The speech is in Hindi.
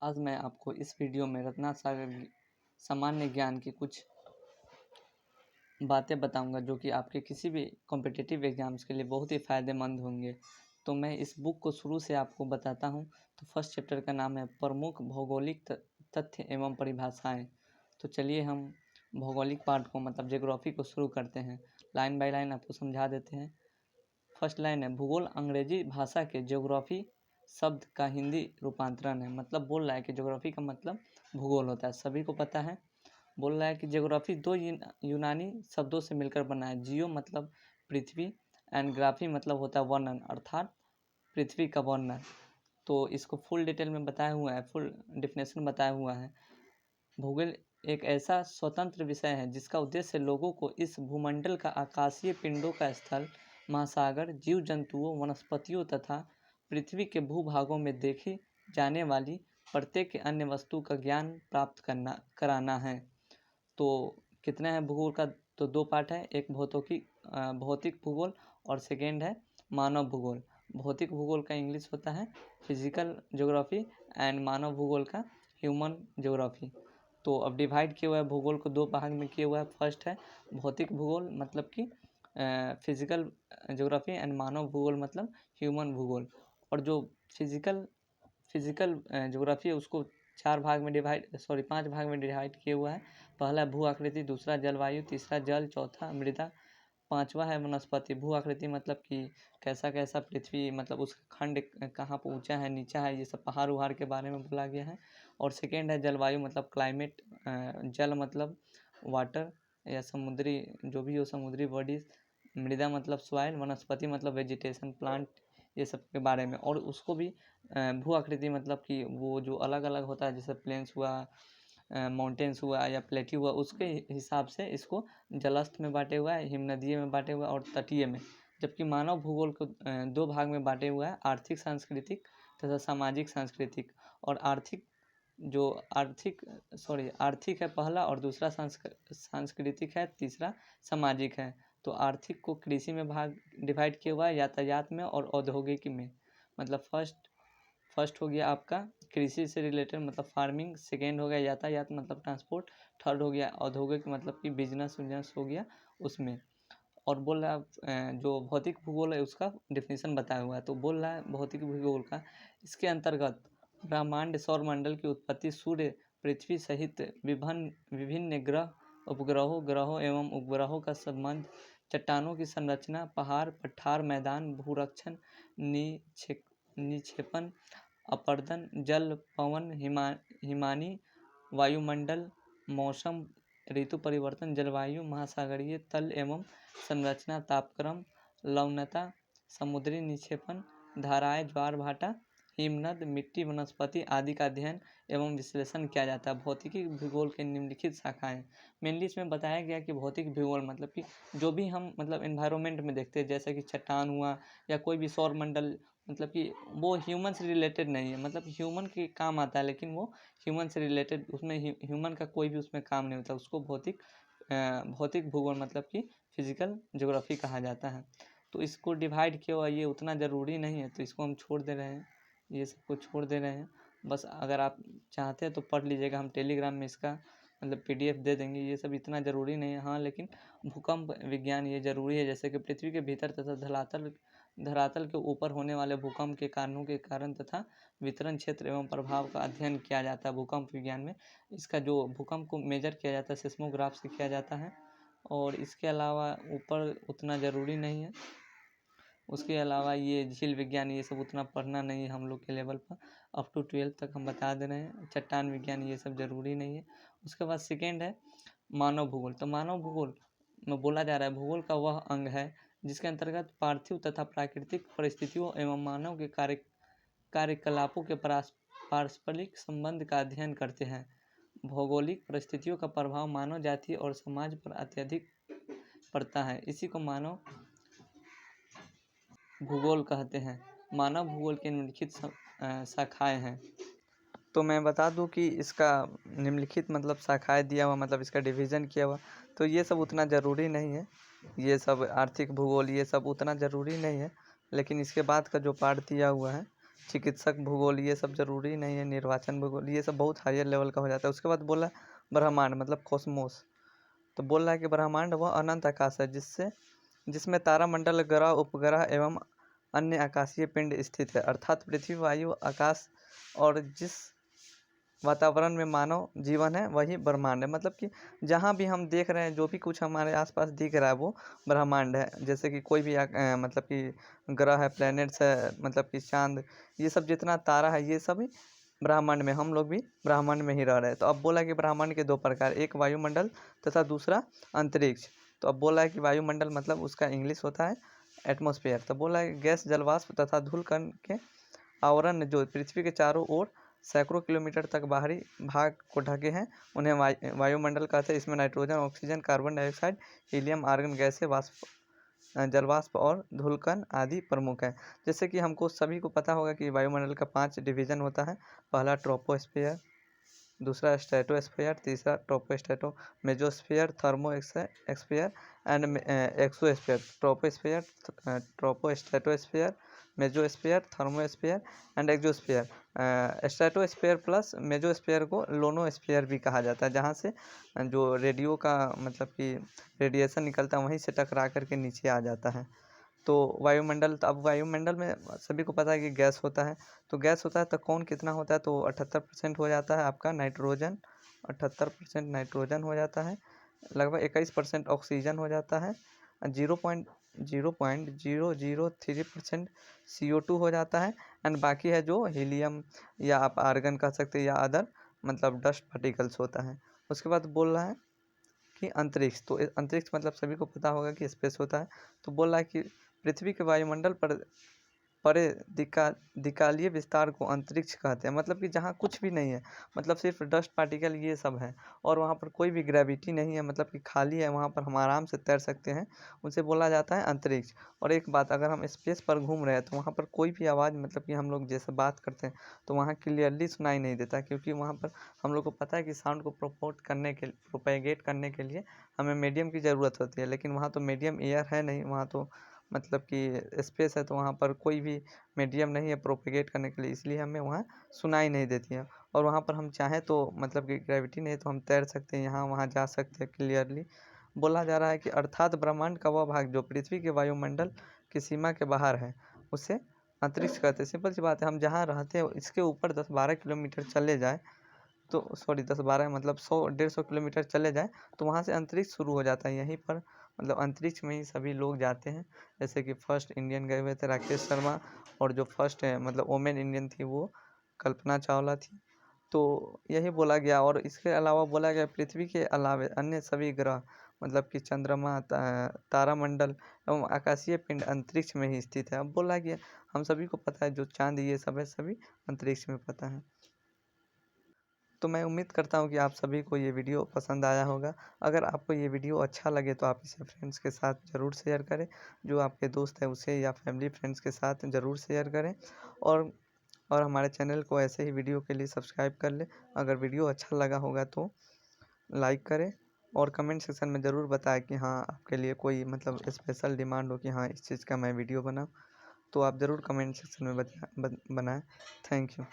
आज मैं आपको इस वीडियो में रत्नासागर सामान्य ज्ञान की कुछ बातें बताऊंगा जो कि आपके किसी भी कॉम्पिटिटिव एग्जाम्स के लिए बहुत ही फ़ायदेमंद होंगे। तो मैं इस बुक को शुरू से आपको बताता हूं। तो फर्स्ट चैप्टर का नाम है प्रमुख भौगोलिक तथ्य एवं परिभाषाएं। तो चलिए हम भौगोलिक पार्ट को मतलब ज्योग्राफी को शुरू करते हैं। लाइन बाय लाइन आपको समझा देते हैं। फर्स्ट लाइन है, भूगोल अंग्रेजी भाषा के ज्योग्राफी शब्द का हिंदी रूपांतरण है। मतलब बोल रहा है कि ज्योग्राफी का मतलब भूगोल होता है, सभी को पता है। बोल रहा है कि ज्योग्राफी दो यूनानी शब्दों से मिलकर बना है। जियो मतलब पृथ्वी एंड ग्राफी मतलब होता है वर्णन, अर्थात पृथ्वी का वर्णन। तो इसको फुल डिटेल में बताया हुआ है, फुल डिफिनेशन बताया हुआ है। भूगोल एक ऐसा स्वतंत्र विषय है जिसका उद्देश्य लोगों को इस भूमंडल का आकाशीय पिंडों का स्थल, महासागर, जीव जंतुओं, वनस्पतियों तथा पृथ्वी के भूभागों में देखी जाने वाली प्रत्येक अन्य वस्तु का ज्ञान प्राप्त कराना है। तो कितना है भूगोल का? तो दो पार्ट है, एक भौतिक भूगोल और सेकेंड है मानव भूगोल। भौतिक भूगोल का इंग्लिश होता है फिजिकल ज्योग्राफी एंड मानव भूगोल का ह्यूमन ज्योग्राफी। तो अब डिवाइड किया हुआ है भूगोल को दो भाग में किया हुआ है। फर्स्ट है भौतिक भूगोल मतलब कि फिजिकल ज्योग्राफी एंड मानव भूगोल मतलब ह्यूमन भूगोल। और जो फिजिकल फिजिकल ज्योग्राफी है उसको पांच भाग में डिवाइड किया हुआ है। पहला भू आकृति, दूसरा जलवायु, तीसरा जल, चौथा मृदा, पांचवा है वनस्पति। भू आकृति मतलब कि कैसा कैसा पृथ्वी मतलब उसका खंड कहाँ पर ऊंचा है नीचा है, ये सब पहाड़ उहाड़ के बारे में बोला गया है। और सेकेंड है जलवायु मतलब क्लाइमेट, जल मतलब वाटर या समुद्री जो भी हो समुद्री बॉडीज, मृदा मतलब सॉइल, वनस्पति मतलब वेजिटेशन प्लांट, ये सब के बारे में। और उसको भी भू आकृति मतलब कि वो जो अलग अलग होता है जैसे प्लेन्स हुआ, माउंटेन्स हुआ या प्लेट्यू हुआ, उसके हिसाब से इसको जलस्थ में बांटे हुआ है, हिमनदीय में बांटे हुआ है और तटीय में। जबकि मानव भूगोल को दो भाग में बांटे हुआ है, आर्थिक सांस्कृतिक तथा सामाजिक सांस्कृतिक। और आर्थिक है पहला और दूसरा सांस्कृतिक है, तीसरा सामाजिक है। तो आर्थिक को कृषि में भाग डिवाइड किया हुआ है, यातायात में और औद्योगिक में। मतलब फर्स्ट हो गया आपका कृषि से रिलेटेड मतलब फार्मिंग, सेकेंड हो गया यातायात मतलब ट्रांसपोर्ट, थर्ड हो गया औद्योगिक मतलब कि बिजनेस हो गया उसमें। और बोल रहा है जो भौतिक भूगोल है उसका डिफिनीशन बताया हुआ है। तो बोल रहा है भौतिक भूगोल का, इसके अंतर्गत ब्रह्मांड सौरमंडल की उत्पत्ति, सूर्य, पृथ्वी सहित विभिन्न ग्रह, उपग्रहों, ग्रहों एवं उपग्रहों का संबंध, चट्टानों की संरचना, पहाड़, पठार, मैदान, भूरक्षण, निक्षेपण, अपरदन, जल, पवन, हिमानी, वायुमंडल, मौसम, ऋतु परिवर्तन, जलवायु, महासागरीय तल एवं संरचना, तापक्रम, लवणता, समुद्री निक्षेपण, धाराएं, ज्वार भाटा, हिमनद, मिट्टी, वनस्पति आदि का अध्ययन एवं विश्लेषण किया जाता है। भौतिकी भूगोल के निम्नलिखित शाखाएं। मेनली इसमें बताया गया कि भौतिक भूगोल मतलब कि जो भी हम मतलब एनवायरनमेंट में देखते हैं जैसे कि चट्टान हुआ या कोई भी सौर मंडल, मतलब कि वो ह्यूमन से रिलेटेड नहीं है, मतलब ह्यूमन के काम आता है लेकिन वो ह्यूमन से रिलेटेड, उसमें ह्यूमन का कोई भी उसमें काम नहीं होता, उसको भौतिक भूगोल मतलब कि फिजिकल ज्योग्राफी कहा जाता है। तो इसको डिवाइड किया हुआ ये उतना ज़रूरी नहीं है, तो इसको हम छोड़ दे रहे हैं, ये सबको छोड़ दे रहे हैं। बस अगर आप चाहते हैं तो पढ़ लीजिएगा, हम टेलीग्राम में इसका मतलब PDF दे देंगे, ये सब इतना ज़रूरी नहीं है। हाँ लेकिन भूकंप विज्ञान ये ज़रूरी है, जैसे कि पृथ्वी के भीतर तथा धरातल के ऊपर होने वाले भूकंप के कारणों के कारण तथा वितरण क्षेत्र एवं प्रभाव का अध्ययन किया जाता है भूकंप विज्ञान में। इसका जो भूकंप को मेजर किया जाता है सिस्मोग्राफ से किया जाता है। और इसके अलावा ऊपर उतना ज़रूरी नहीं है। उसके अलावा ये झील विज्ञान ये सब उतना पढ़ना नहीं है हम लोग के लेवल पर, अप टू 12 तक हम बता दे रहे हैं। चट्टान विज्ञान ये सब ज़रूरी नहीं है। उसके बाद सेकेंड है मानव भूगोल। तो मानव भूगोल में बोला जा रहा है भूगोल का वह अंग है जिसके अंतर्गत पार्थिव तथा प्राकृतिक परिस्थितियों एवं मानव के कार्यकलापों के पारस्परिक संबंध का अध्ययन करते हैं। भौगोलिक परिस्थितियों का प्रभाव मानव जाति और समाज पर अत्यधिक पड़ता है, इसी को मानव भूगोल कहते हैं। मानव भूगोल की निम्नलिखित शाखाएं हैं। तो मैं बता दूं कि इसका निम्नलिखित मतलब शाखाएं दिया हुआ मतलब इसका डिवीज़न किया हुआ, तो ये सब उतना ज़रूरी नहीं है। ये सब आर्थिक भूगोल ये सब उतना ज़रूरी नहीं है, लेकिन इसके बाद का जो पार्ट दिया हुआ है चिकित्सक भूगोल ये सब ज़रूरी नहीं है, निर्वाचन भूगोल ये सब बहुत हायर लेवल का हो जाता है। उसके बाद बोला ब्रह्मांड मतलब कॉस्मोस। तो बोल रहा है कि ब्रह्मांड वह अनंत आकाश है जिसमें तारामंडल, ग्रह, उपग्रह एवं अन्य आकाशीय पिंड स्थित है, अर्थात पृथ्वी, वायु, आकाश और जिस वातावरण में मानव जीवन है वही ब्रह्मांड है। मतलब कि जहाँ भी हम देख रहे हैं, जो भी कुछ हमारे आसपास दिख रहा है वो ब्रह्मांड है। जैसे कि कोई भी मतलब कि ग्रह है, प्लैनेट्स है, मतलब कि चांद, ये सब जितना तारा है ये सभी ब्रह्मांड में, हम लोग भी ब्रह्मांड में ही रह रहे हैं। तो अब बोला कि ब्रह्मांड के दो प्रकार, एक वायुमंडल तथा दूसरा अंतरिक्ष। तो अब बोला है कि वायुमंडल मतलब उसका इंग्लिश होता है एटमॉस्फेयर। तो बोला है गैस, जलवाष्प तथा धूलकण के आवरण जो पृथ्वी के चारों ओर सैकड़ों किलोमीटर तक बाहरी भाग को ढके हैं उन्हें वायुमंडल कहते हैं। इसमें nitrogen, oxygen, carbon dioxide, helium, argon गैसें, वाष्प, जलवाष्प और धूलकण आदि प्रमुख है। जैसे कि हमको सभी को पता होगा कि वायुमंडल का 5 डिवीजन होता है। पहला ट्रोपोस्फियर, दूसरा स्ट्रेटोस्फियर, तीसरा ट्रोपोस्टेटो mesosphere, thermosphere and exosphere. ट्रोपोस्टेटोस्फियर, mesosphere, thermosphere and exosphere. Stratosphere plus mesosphere को लोनोस्फियर भी कहा जाता है, जहाँ से जो रेडियो का मतलब कि रेडिएशन निकलता है वहीं से टकरा करके नीचे आ जाता है। तो वायुमंडल, तो अब वायुमंडल में सभी को पता है कि गैस होता है। तो गैस होता है तो कौन कितना होता है, तो 78% हो जाता है आपका नाइट्रोजन, 78% नाइट्रोजन हो जाता है, लगभग 21% ऑक्सीजन हो जाता है, 0.003% CO2 हो जाता है, एंड बाकी है जो हीलियम या आप आर्गन कह सकते हैं या अदर मतलब डस्ट पार्टिकल्स होता है। उसके बाद बोल रहा है कि अंतरिक्ष। तो अंतरिक्ष मतलब सभी को पता होगा कि स्पेस होता है। तो बोल रहा है कि पृथ्वी के वायुमंडल पर परे दिकालीय विस्तार को अंतरिक्ष कहते हैं। मतलब कि जहाँ कुछ भी नहीं है, मतलब सिर्फ डस्ट पार्टिकल ये सब है और वहाँ पर कोई भी ग्रेविटी नहीं है, मतलब कि खाली है, वहाँ पर हम आराम से तैर सकते हैं, उसे बोला जाता है अंतरिक्ष। और एक बात, अगर हम स्पेस पर घूम रहे हैं तो वहाँ पर कोई भी आवाज़, मतलब कि हम लोग जैसे बात करते हैं तो वहाँ क्लियरली सुनाई नहीं देता, क्योंकि वहाँ पर हम लोग को पता है कि साउंड को प्रोपेगेट करने के लिए हमें मीडियम की ज़रूरत होती है। लेकिन वहाँ तो मीडियम एयर है नहीं, वहाँ तो मतलब कि स्पेस है, तो वहाँ पर कोई भी मीडियम नहीं है प्रोपेगेट करने के लिए, इसलिए हमें वहाँ सुनाई नहीं देती है। और वहाँ पर हम चाहें तो मतलब कि ग्रेविटी नहीं है तो हम तैर सकते हैं, यहाँ वहाँ जा सकते हैं क्लियरली। बोला जा रहा है कि अर्थात ब्रह्मांड का वह भाग जो पृथ्वी के वायुमंडल की सीमा के बाहर है उसे अंतरिक्ष कहते हैं। सिंपल सी बात है, हम जहाँ रहते हैं इसके ऊपर 10-12 किलोमीटर चले जाए, तो सॉरी 10-12 मतलब 100-150 किलोमीटर चले जाए तो वहाँ से अंतरिक्ष शुरू हो जाता है। यहीं पर मतलब अंतरिक्ष में ही सभी लोग जाते हैं। जैसे कि फर्स्ट इंडियन गए हुए थे राकेश शर्मा, और जो फर्स्ट मतलब वोमेन इंडियन थी वो कल्पना चावला थी। तो यही बोला गया, और इसके अलावा बोला गया पृथ्वी के अलावा अन्य सभी ग्रह, मतलब कि चंद्रमा, तारामंडल एवं आकाशीय पिंड अंतरिक्ष में ही स्थित है। अब बोला गया हम सभी को पता है जो चांद ये सब है सभी अंतरिक्ष में पता है। तो मैं उम्मीद करता हूँ कि आप सभी को ये वीडियो पसंद आया होगा। अगर आपको ये वीडियो अच्छा लगे तो आप इसे फ्रेंड्स के साथ ज़रूर शेयर करें, जो आपके दोस्त हैं उसे या फैमिली फ्रेंड्स के साथ ज़रूर शेयर करें। और और हमारे चैनल को ऐसे ही वीडियो के लिए सब्सक्राइब कर लें। अगर वीडियो अच्छा लगा होगा तो लाइक करें, और कमेंट सेक्शन में ज़रूर बताएं कि हाँ आपके लिए कोई मतलब स्पेशल डिमांड हो कि हाँ इस चीज़ का मैं वीडियो बनाऊँ, तो आप ज़रूर कमेंट सेक्शन में बनाएं। Thank you.